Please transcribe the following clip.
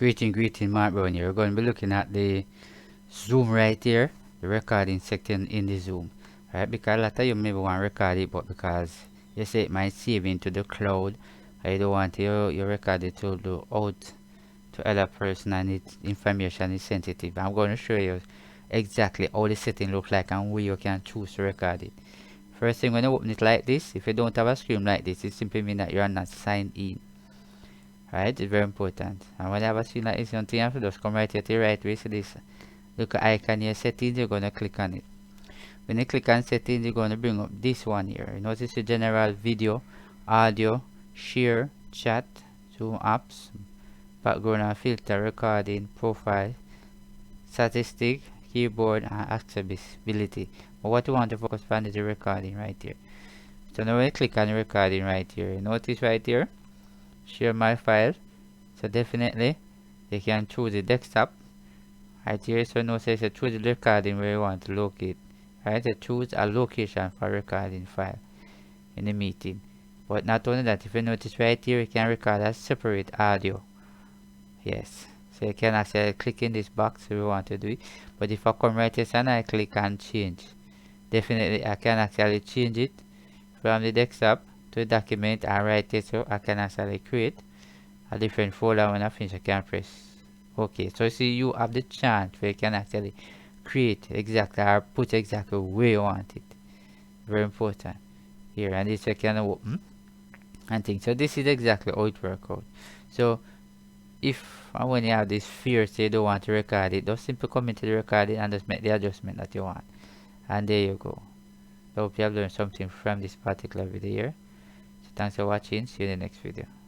Greeting, Mark Brown here. We're going to be looking at the Zoom right here, the recording section in the Zoom. Right, because a lot of you maybe want to record it, but because you say it might save into the cloud, I don't want your record it to go out to other person and its information is sensitive. I'm going to show you exactly how the setting looks like and where you can choose to record it. First thing, when you open it like this, if you don't have a screen like this, it simply means that you are not signed in. Right, it's very important. And when you have a screen like this, you have to just come right here to the right way. So this look icon here, settings, you're going to click on it. When you click on settings, you're going to bring up this one here. Notice the general video, audio, share, chat, Zoom apps, background and filter, recording, profile, statistic, keyboard, and accessibility. But what you want to focus on is the recording right here. So now when you click on the recording right here, notice right here, share my file. So definitely you can choose the desktop right here. So now say choose the recording where you want to locate. Right, so choose a location for recording file in the meeting. But not only that, if you notice right here, you can record a separate audio. Yes, so you can actually click in this box if you want to do it. But if I come right here and I click on change, definitely I can actually change it from the desktop to the document, and right here, so I can actually create a different folder. When I finish, I can press OK. So see, you have the chance where you can actually create exactly or put exactly where you want it. Very important here, and this you can open and things. So this is exactly how it works out. So if and when you have this fear, say you don't want to record it, just simply come into the recording and just make the adjustment that you want, and there you go. I hope you have learned something from this particular video here. So thanks for watching. See you in the next video.